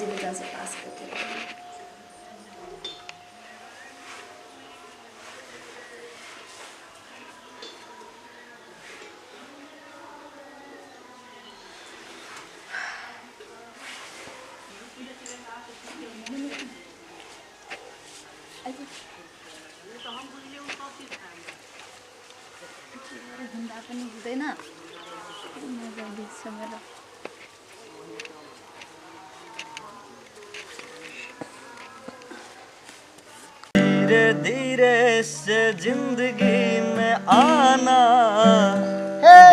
जीविका से पास करके हुँदा पनि हुँदैन मेरो धीरे धीरे से जिंदगी में आना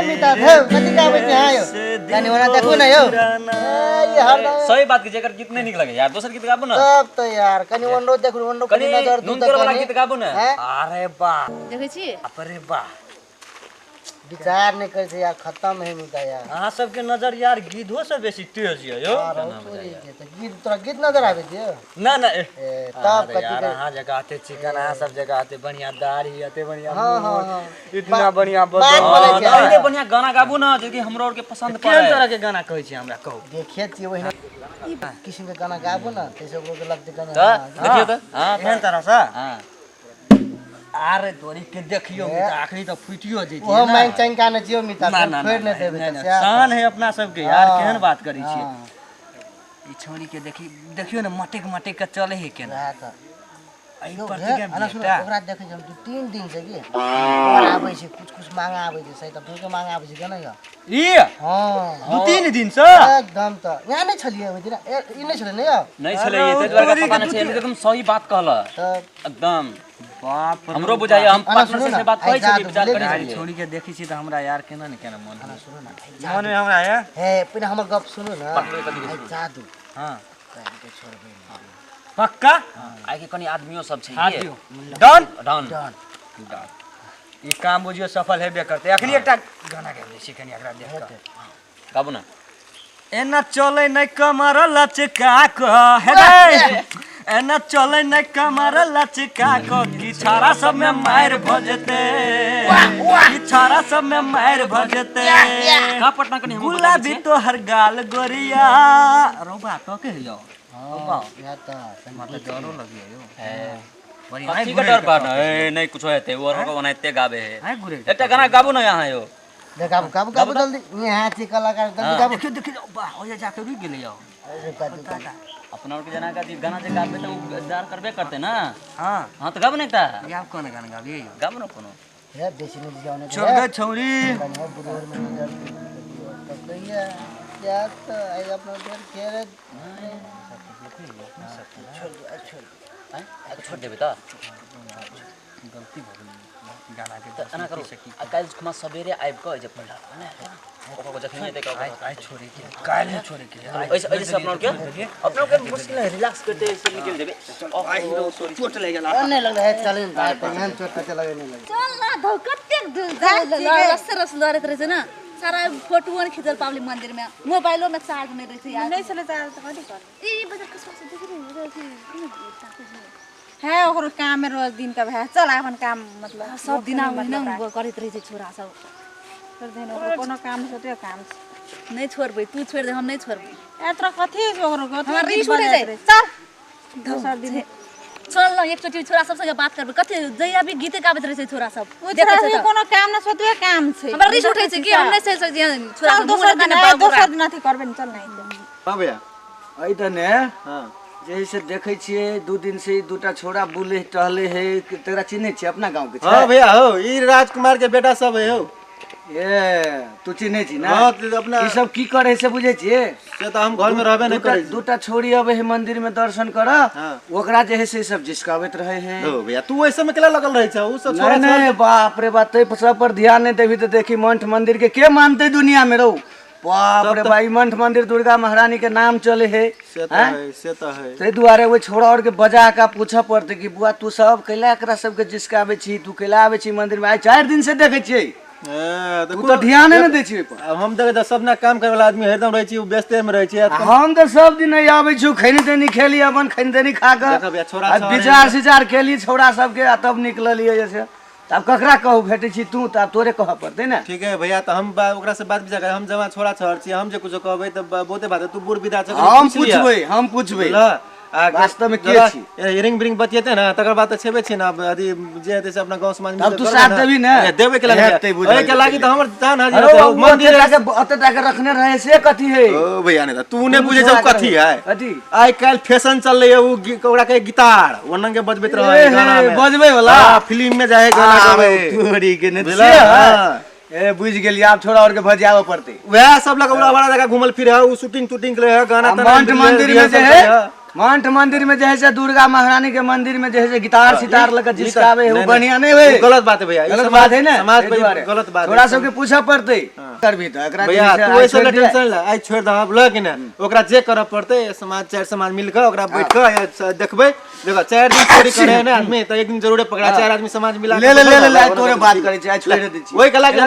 मिता थे कति का बैठे आयो गानी वाला देखो ना यो ये हर सही बात कीजिए कर कितने निक लगे यार दोसर गीत गाबो ना सब तो यार कनी वनो देखो वनो कनी नजर नून तेल वाला गीत गाबो ना अरे वाह देखै छी अरे वाह विचार नहीं करे से यार खत्म है मिता यार अहाँ सबके नजर यार गीतो से बेसी तेज है यो गीत तोरा गीत नजर आवे दियो ना ना तब कति यार अहाँ जगह आते चिकन अहाँ सब जगह आते बढ़िया दाढ़ी आते बढ़िया हां इतना बढ़िया इतने बढ़िया गाना गाबो ना जे कि हमरो और के पसंद केहन पड़े तरह के गाना कहै छी हमरा कहू देखे छी वही किस्म के गाना गाबो ना ते सब को लगते गाना देखियो तो हां एहन तरह से हां अरे तोरी के देखियो मिता आखरी तो फुटियो जैती वो मैं चंका न जियो मिता फेर न देबे शान है अपना सबके यार केहन बात करै छी ई छोरी के देखियो ना मटेक मटेक के चले है केना आई पर के बेटा ओकरा देखे हम 3 दिन से के और आबै छै कुछ मांगा आबै छै सही त के मांगा आबै छै केना यो ई हां 2-3 दिन से एकदम त यहाँ नै छलिए ओइ दिन ई नै छले नै यो नहीं छले ये ते द्वारा पता नहीं छे एकदम सही बात कहला एकदम बाप हमरो बुझाइए हम पार्टनर से बात करै छी विचार करै छी छोरी के देखै छी त हमरा यार केना न केना मन सुनो ना मन में हमरा है हे पहिने हमर गप सुनो ना जादू हां के छोड़बै पक्का आइ के कनी आदमियों सब छै हाथ ये दियो डन डन ई काम बुझियो सफल हेबे करते अखनी एकटा गाना गाबै छी कनी एकरा देख के गाबू ना एना चले नै कमर लचका क हे रे एना चले नै कमर लचका क की छारा सब में मार भजते की छारा सब में मार भजते का पटना कनी हम गुलाबी तो हर गाल गोरिया रोबा तो के यो रोबा या त माता डरो लगी यो है बढ़िया ठीक है डर पाना ए नहीं कुछ होते वो को बनाते गाबे है हाय गुरे एकटा गाना गाबू ना यहाँ यो देख काबू जल्दी यहाँ छी कलाकार जल्दी काबू देखियो देखियो बा हो जाके रुक गेले यो अरे कादू अपना और के जना का गाना जे गाबे तो दार करबे करते ना हां हां तो गाबू नहीं ता या कोन गाना गाबी यो गाबू ना कोनो हे बेसी नहीं जाने छोड़ गए छौरी बुढ़ोर में तो कहिया या तो आई अपना देर केरे छोड़ देबे ता गलती भ गेल गाना के त एना करू काल खुमा सवेरे आइब क जे पढ़ा ओको को जखनी ते आई छोरे के काल नहीं छोरे के ऐसे ऐसे अपनों के मुश्किल है रिलैक्स करते ऐसे निकल देबे आई तो सॉरी चोट ले गेला नहीं लग रहा है चल यहाँ चोट पे लगे नहीं लगे चल ना धौ कतेक रस लड़त रहे ना सारा फोटो खिंचल पावली मंदिर में मोबाइलो में चार्ज नहीं रही यार नहीं चले चार्ज तो कथि कर ई बजे कसम से देख रही है ओकरो काम में रोज दिन का है चल अपन काम मतलब सब दिन ना करत रही छै छोरा सब कर देन ओकरो कोनो काम सोते काम नहीं छोड़बै तू छोड़ दे हम नहीं छोड़बै एतरा कथि ओकरो हमरा रिस उठे जाय चल दोसर दिन चल न एकचोटी छोरा सब संगे बात करबै कथि जइया भी गीत गाबैत रहे छै छोरा सब देखै छै कोनो काम ना सोते काम छै हमरा रिस उठे छै कि हम नहीं सह सक छोरा दोसर दिन अथि करबै चल नहीं हां भैया आई तने हां जैसे देखै छियै 2 दिन से दूटा छोरा बुले टहले है तेरा चिन्है छै अपना गांव के छै हां भैया हो ई राजकुमार के बेटा सब है हो ए तू चिन्है छी ना हां अपना ई सब की करे से बुझै छियै से त हम घर में रहबे नहीं करै दूटा छोरी आवे है मंदिर में दर्शन कर ओकरा जे है से सब जिसकावत रहे है ओ भैया तू ऐसे में केला लगल रहै छ उ सब छोरा नहीं बाप रे बाप ते सब पर ध्यान नहीं देबी त देखी मंठ मंदिर के मानते दुनिया में रहू बाप रे भाई मंठ मंदिर दुर्गा महारानी के नाम चले है से तो है ते दुआरे वो छोड़ा और के बजा का पूछा पड़ते कि बुआ तू सब कैला एकरा सब के जिसकावे छी तू कैला आवे छी मंदिर में आई 4 दिन से देखे छी तू तो ध्यान नहीं दे छी अब हम देखे सब ना काम करे वाला आदमी हरदम रहै छी उ व्यस्ते में रहै छी हम तो सब दिन नहीं आवे छी खैनी देनी खेली अपन खैनी देनी खा के छोरा विचार सिचार खेली छोड़ा सब के तब निकललिए जैसे अब ककरा कहू भेटै छी तू त तोरे कहऽ पड़तै ना। ठीक है भैया तो हम ओकरा से बात विचार हम जमा छोड़ा छहर छी हम जे कुछ कहबै त बहुते बात तू बूढ़ विदा छ हम पूछबै वास्तव में के छी रिंग ब्रिंग बतिएते ना तकर बाद त छेबे छी ना यदि जे हेतै से अपना गांव समाज में अब तू साथ देबी ना देबे के लागि ओए के लागि त हमर जान हाजिर अरे होते मंदिर अते के रखने रहे से कथी है ओ भैया ने तू ने बुझे जब कथी है कथी आइ काल फैशन चल रही है उ ओकरा के गिटार वनन के बजबैत रहे गाना में बजबै वाला फिल्म में जाए गाना गावे तोरी के ने ए बुझ गेलिए आप छोड़ा और के भजियावे पड़ते वह सब लग बड़ा जगह घुमल फिर है उ शूटिंग के है गाना मंदिर में जे है मंठ मंदिर में जैसे दुर्गा महारानी के मंदिर में जैसे गिटार सितार लगा जिसकावे वो बढ़िया नहीं होए गलत बात है भैया गलत बात है ना समाज पे गलत बात थोड़ा सब के पूछा पड़ते करबी त एकरा भैया तू ऐसे टेंशन ले आई छोड़ द अब लग ने ओकरा जे करब पड़ते समाज चार समाज मिल के ओकरा बैठ के देखबै देखो 4 दिन चोरी करे ना आदमी त एक दिन जरूर पकड़ा 4 आदमी समाज मिला ले तोरे बात करे छै छोड़ दे छी ओई कला के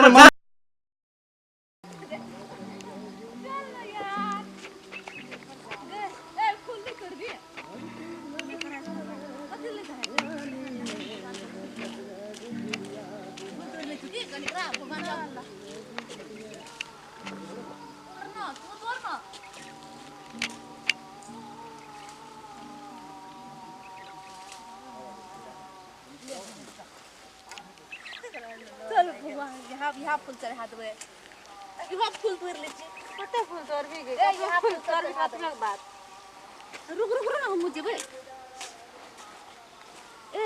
यहाँ फूल चढ़ा देबै यहाँ फूल तोड़ लै छी कते फूल तोड़ भी गई यहाँ फूल तोड़ हाथ में बात रुक ना हम जेबै ए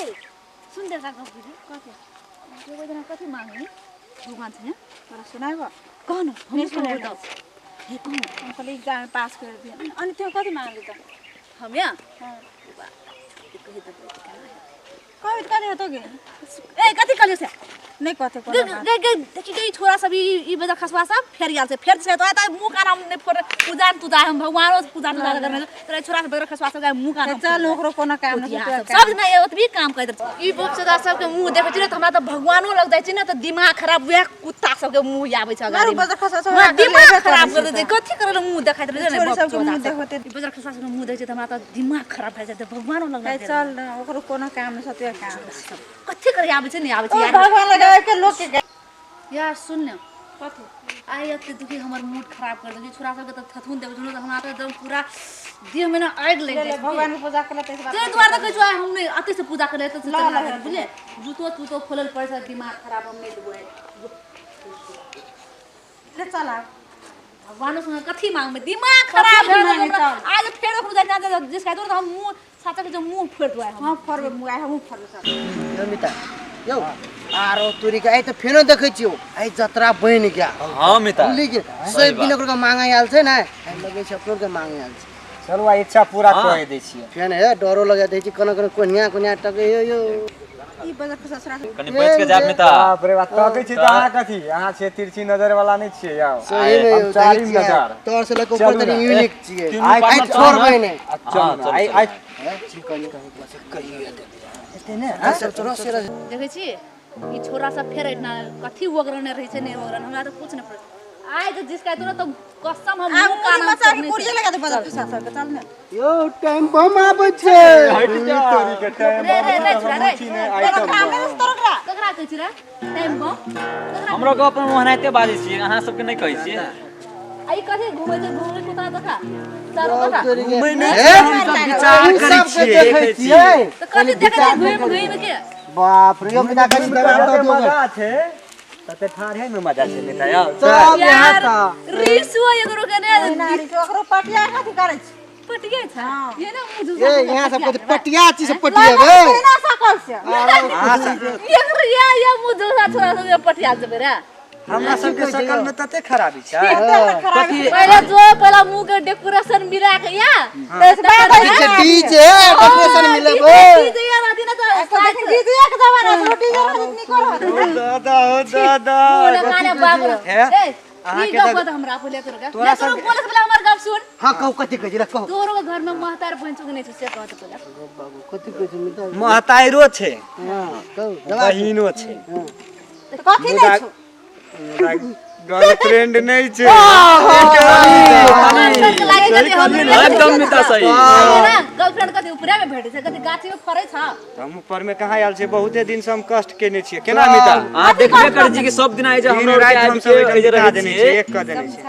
सुन दे का कथी जेबै जना कथी मांगे भगवान से तोरा सुनाइबो कौन हम सुनै त हे कौन हम कहले एग्जाम पास कर दिए अनि त्यो कथी मांगले त हम या कहे तो गे ए कथी कहलियो से नहीं कहते को देखि गई छोरा सब ई बजा खसवा सब फेर गेल से फेर से तो आता मुंह काना ने फोर पूजा तू जा हम भगवानो पूजा तू करने तोरा छोरा सब बजा खसवा सब मुंह काना चल ओकरो कोनो काम नहीं सब ना ये ओतबी काम कर ई बाप से सब के मुंह देखे छी त हमरा त भगवानो लग जाय छी ना त दिमाग खराब हुए कुत्ता सब के मुंह आबै छ गाड़ी बजा खसवा सब दिमाग खराब कर दे कथी करल मुंह देखाइत रहे ने सब के मुंह देखते ई बजा खसवा सब मुंह देखे त हमरा त दिमाग खराब भए जाय त भगवानो लग जाय चल ओकरो कोनो काम नहीं सत्य काम कथी करे आबै छै नहीं आबै छै यार भगवान लगाए के लोग के यार सुन ले कथी आई अब दुखी हमर मूड खराब कर दे छोरा सब के त थथुन देबे त हमरा त एकदम पूरा देह में ना आग लग जाए भगवान की पूजा करले ते ते द्वार त कहै हमने अते से पूजा करले त बुझले जूतो खोलल पड़ से दिमाग खराब हम नहीं देबो ले चला भगवान से कथी मांग में दिमाग खराब है आज फेर पूजा ना जिसका तो हम मुंह साचा के जो मुंह फोड़ दो हम फरबे मुंह आइ हम फरबे सब मिता यौ आरो तोरी के आइ त फेनो देखै छियो आइ जतरा बइन गया हां मिता भूली के सब दिन ओकरा मांगा आयल छै ना लगे छै अपनो के मांगे आयल छै चलो इच्छा पूरा कर दै छियै फेन हे डरो लगा दै छी कोन कोनिया टके यो ई बजा ससुरा कनी बच के जाब मिता बाप रे बात तकै छी त अहाँ कथी अहाँ छे तिरछी नजर वाला नहीं छियै यार सही में चारी नजर तोर से लको ऊपर तनी यूनिक छियै आई छोड़बै ने आई चिकन कहिए एते ने सब चलो से देखै छी ई छोरा सब फेर इतना कथी वगरने रहै छै नहीं वगरन हमरा त कुछ नहीं पड़े आइ त जिसका तो त कसम हम मुंह काना बच्चा की पुरिया लगा दे बजा पिसा सब के चल ने यो टाइम बम आबै छै तोरी के टाइम रे छोरा रे काम में तोरा ककरा कहै छी रे टाइम बम हमरो के अपन मोहनाइते बाजै छी अहाँ सब के नहीं कहै छी आई कथी घुमै छै घुमै कुता देखा सर देखा घुमै नहीं हम सब विचार करै छियै देखै छियै त कथी देखै छी घुमै के बाप रे यो बिना करी मजा छै तते ठाढ़े में मजा छै नेता यार सब यहाँ था रिसु एकरो के ने नारी के ओकरो पटिया कथी करे छै पटिया छै ये ना मुझे ए यहाँ सब के पटिया छी से पटिया बे ना सकल से एकरो या मुझे छोरा सब पटिया देबे रे हमरा सब के शकल में तते खराबी छै पहला मुंह के डेकोरेशन मिला के या दस बात डीजे डेकोरेशन मिलबो डीजे या राती ना तो दीदी एक जमाना रोटी जरा इतनी करो दादा गाना बाबू ए ई गप त हमरा बोले तोरा तोरा बोले से हमर गप सुन हां कहू कथि कहै छी कहो तोरो के घर में महतार बहन चुक नहीं छै से कहत बोला बाबू कथि कहै छी मिटा महताइरो छै हां कहू बहिनो छै कथी नै छौ गर्लफ्रेंड नहीं छे एकदम मिता सही गर्लफ्रेंड कति ऊपरे में भेटे छै कति गाछी में फरै छ हम ऊपर में कहाँ आयल छे बहुते दिन से हम कष्ट केने छिए केना मिता हां देखबे कर जी के सब दिन आइ जे दिन हमरो रात हम सब रह देने देने छिए एक क देने छिए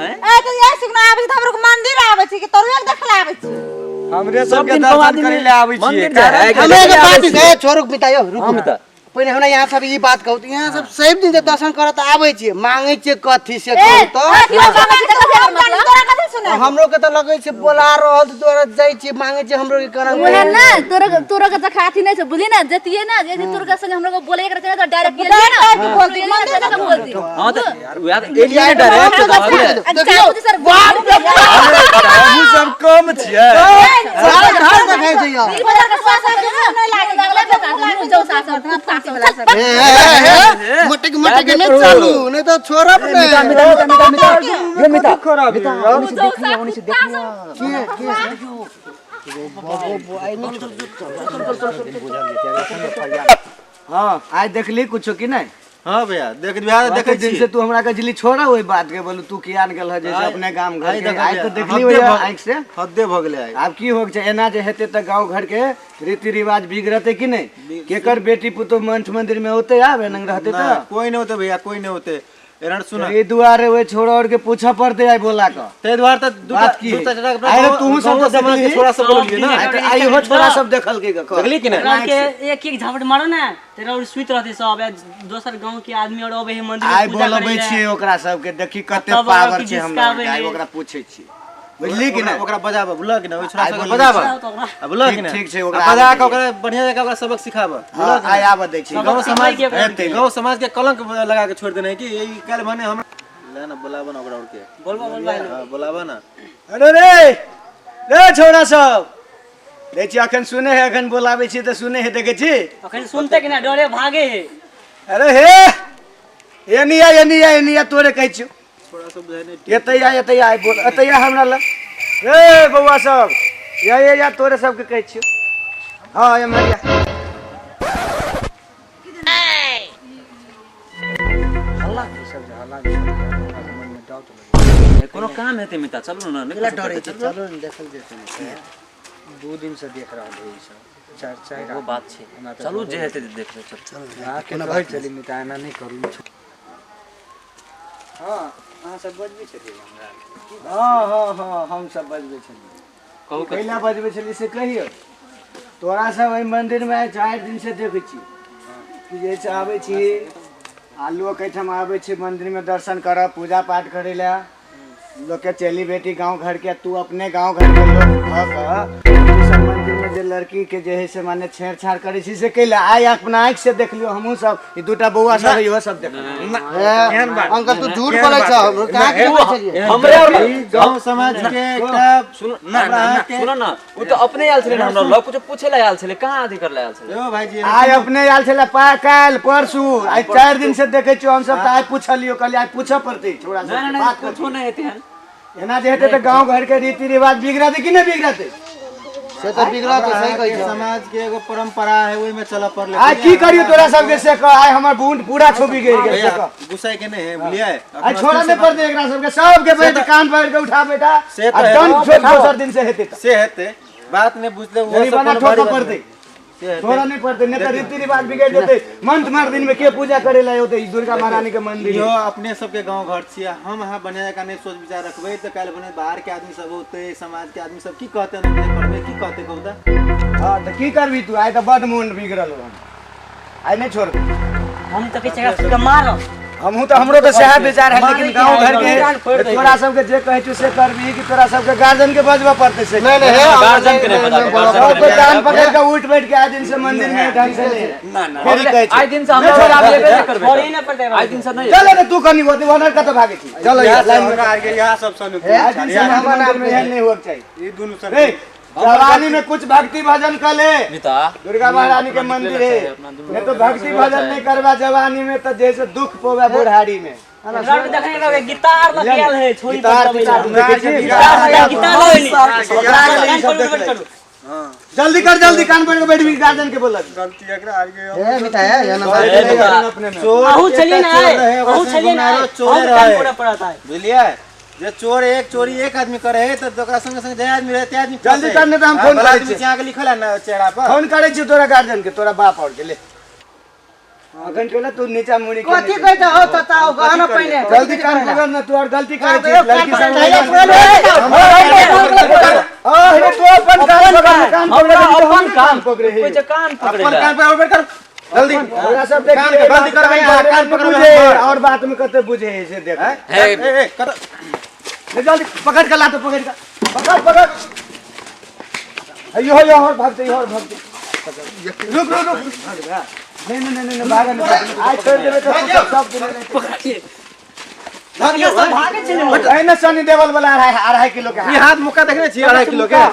ए तो ये सिग्ना आबै त हमरो मंदिर आबै छै कि तोरो एक देखला आबै छै हमरे सब के दर्शन करे ले आबै छिए हमें के बात गए छोरुक बितायो रुक मिता पहिले हमरा यहाँ सब ई बात कहू यहाँ सब सब दिन से दर्शन करत आबै छिए मांगे छिए कथी से कहू तो हमरो के त लगै छै बोला रहल तोरा जाय छी मांगे छी हमरो के करम बोले ना तोरा के खाती नहीं छै बुझली ना जतिए ना यदि तोरा संग हमरो को बोले के तो डायरेक्ट बोल दी हां तो यार एरिया डायरेक्ट देखियो सर हम सब कम छिए सारा घर देखाय छै यार ई बाजार के स्वास्थ्य नहीं लागले जो सास मोटे के नहीं चालू नहीं तो छोड़ब नहीं ये मिता खराब हाँ आज देखली कुछ कि नहीं हां भैया देख बिहार देखे दिन से तू हमरा कजली छोड़ा ओई बात के बोलू तू कियान गेल है जैसे अपने गांव घर के आज तो देखली भैया आंख से हद्दे भ गेलै आइ अब की होक छै एना जे हेते त गांव घर के रीति रिवाज बिगड़ते कि नहीं केकर बेटी पुतो मंठ मंदिर में होते आवे नंग रहते त कोई नहीं होते भैया कोई नहीं होते एरण सुना ए दुआरे वे छोड़ और के पूछा पड़ते आई बोला का ते द्वार त बात की दूटा चटा अरे तू सब तो समाज के छोरा सब बोलिए ना आई हो छोरा सब देखल के देखली कि नहीं के एक एक झापट मारो ना तेरा और स्वीट रहते सब दोसर गांव के आदमी और अबे मंदिर आई बोलबै छी ओकरा सब के देखी कते पावर छै हमरा आई ओकरा पूछै छी बुझली कि नहीं ओकरा बजाबा बुला कि नहीं ओइ छोरा आई सब बोल बजाबा तो बुला कि नहीं ठीक छै ओकरा बजा के ओकरा बढ़िया जगह ओकरा सबक सिखाबा हां आई आबे दै छी गांव समाज हेते गांव समाज के कलंक लगा के छोड़ देने कि ई काल भने हम ले ना बुलावा ना ओकरा और के बोलबा हां बुलावा ना अरे रे छोरा सब दै छी अखन सुने है अखन बोलाबै छी त सुने है देखे छी अखन सुनते कि ना डरे भागे है अरे हे एनिया तोरे कहै छियो छोरा सब बुझाइ नहीं एतैया आई बोल एतैया हमरा ल रे बौआ सब या तोरे सब के कहै छियो हां ये मरिया कोनो काम हेते मिता चलू ना केला डरे छै चलो न देखल जेतै दो दिन से देख रहल है ई सब चार वो बात छै चलू जे हेते देख ले चल केना कहै चली मिटा एना नहीं करू हां अहाँ सब बजबै छलिए हमरा हां हम सब बजबै छलिए कहू कैला बजबै छलिए से कहियो तोरा सब एहि मंदिर में 4 दिन से देखै छी कि जैसे आबै छी आलू कैठम आबै छी मंदिर में दर्शन करब पूजा पाठ करे ला लोग के चली बेटी गांव घर के तू अपने गांव घर के लोग सब मंदिर में जे लड़की के जे है से माने छेड़छाड़ करे छी से कैला आई अपना आंख से देख लियो हमहू सब ई दूटा बौआ सब इहो सब देख अंकल तू झूठ बोलै छ कहां के बोलै छलिए हमरे गांव समाज के एकटा सुनो ना वो तो अपने आयल छले हमरा लोग कुछ पूछे ला आयल छले कहां आदि कर ला आयल छले यो भाईजी आई अपने आयल छले काल परसू आई 4 दिन से देखे छियो हम सब त आई पूछलियो कहली आई पूछे पड़ते छोड़ा सब ना बात कुछ नहीं हेते हैं एना जे हेते त गांव घर के रीति रिवाज बिगड़ते कि नहीं बिगड़ते से तो बिगड़ा तो सही कहै छ समाज के एगो परंपरा है ओइ में चला पड़ले आई की करियो तोरा सब के से आई हमर बूंद पूरा छोपी गेल के से कह गुस्सा के नहीं है बुलिया आई छोड़ा नहीं पड़ते एकरा सब के बैठ कान पकड़ के उठा बेटा से तो आ दंड छोड़ दिन से हेते से हेते बात ने बुझले वो नहीं बना छोड़ा पड़ते छोड़ा नहीं पड़ते नहीं तो रीति रिवाज बिगड़ जेते मंथ मार दिन में के पूजा करे ला होते दुर्गा महारानी के मंदिर यो अपने सबके गांव घर छिया हम यहाँ बनाया का नहीं सोच विचार रखबे तो काल बने बाहर के आदमी सब होते समाज के आदमी सब की कहते न करबे की कहते कहूता हां तो की करबी तू आई तो बड मुंड बिगड़ल हो आई नहीं छोड़ हम तो किसी का मारो हमहू तो हमरो तो सेहा विचार है लेकिन गांव घर के तोरा सब के जे कहै छु से करबी कि तोरा सब के गार्जियन के बजवा पड़ते से नहीं गार्जियन के नहीं बजा सब को कान पकड़ के उठ बैठ के आ दिन से मंदिर में ढंग से ले ना फिर कहै छी आई दिन से हमरा आप लेबे नहीं करबे छोड़ी ना पड़ते आई दिन से नहीं चल रे तू कनी होती वनर का तो भागे छी चलो लाइन में सरकार के यहाँ सब सनु आज दिन से हमारा नाम में नहीं होक चाहिए ये दोनों सब ए जवानी में कुछ भक्ति भजन कर ले मिता दुर्गा महारानी के मंदिर है नहीं तो भक्ति भजन नहीं करवा जवानी में तो जैसे दुख पोवे बुढ़ारी में रट देखने का गिटार लगियल है छोड़ी गिटार पर गिटार गिटार गिटार सब देख ले। जल्दी कर जल्दी कान पकड़ के बैठ भी गार्जियन के बोला गलती एकरा आ गई ए मिता है या ना अपने में आहू चलिए ना आहू चलिए ना चोर काम है पूरा पड़ता है बुझलिए जे चोरी एक आदमी करे है तो ओकरा संगे संगे जे आदमी रहे ते आदमी जल्दी करने तो हम फोन करे छी आगे लिखल है ना चेहरा पर फोन करे छी तोरा गार्जियन के तोरा बाप और के ले अखन केला तू नीचा मुड़ी के कथी कहत हो तताओ गहना पहिने जल्दी कान पकड़ ना तू और गलती करे छी लड़की संग हे तो अपन कान पकड़े है कान पकड़े अपन कान पे ऊपर कर जल्दी हमरा सब देख जल्दी कर कान पकड़ और बात में कते बुझे है से देख ए कर जल्दी पकड़ के ला तो पकड़ के पकड़ अयो यो और भागते रुक नहीं भागा नहीं आज छोड़ देबे तो सब पकड़िए भागे चले है ना सनी देवल वाला 2.5 किलो का ये हाथ मुक्का देखने छी 2.5 किलो के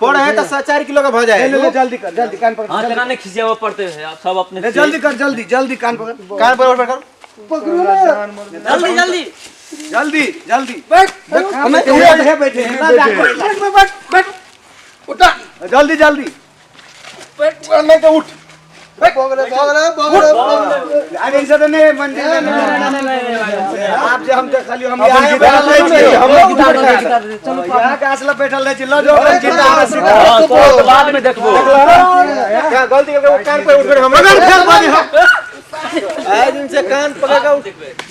पड़ है तो 4 किलो का भ जाए ले जल्दी कर जल्दी कान पकड़ हां तना ने खिसियावा पड़ते हैं आप सब अपने ले जल्दी कर जल्दी कान पकड़ कान पर ऊपर कर जल्दी जल्दी जल्दी बैठ हमें है बैठे बैठ उठा जल्दी बैठ नहीं तो उठ अरे इनसे तो नहीं मंदिर में आप जो हम तो खाली हम यहाँ बैठल रहे हम चलो यहाँ के असला बैठल रहे लो जो जिंदा बाद में देखबो क्या गलती करके वो कान पे उठ कर हम पकड़ आज इनसे कान पकड़ के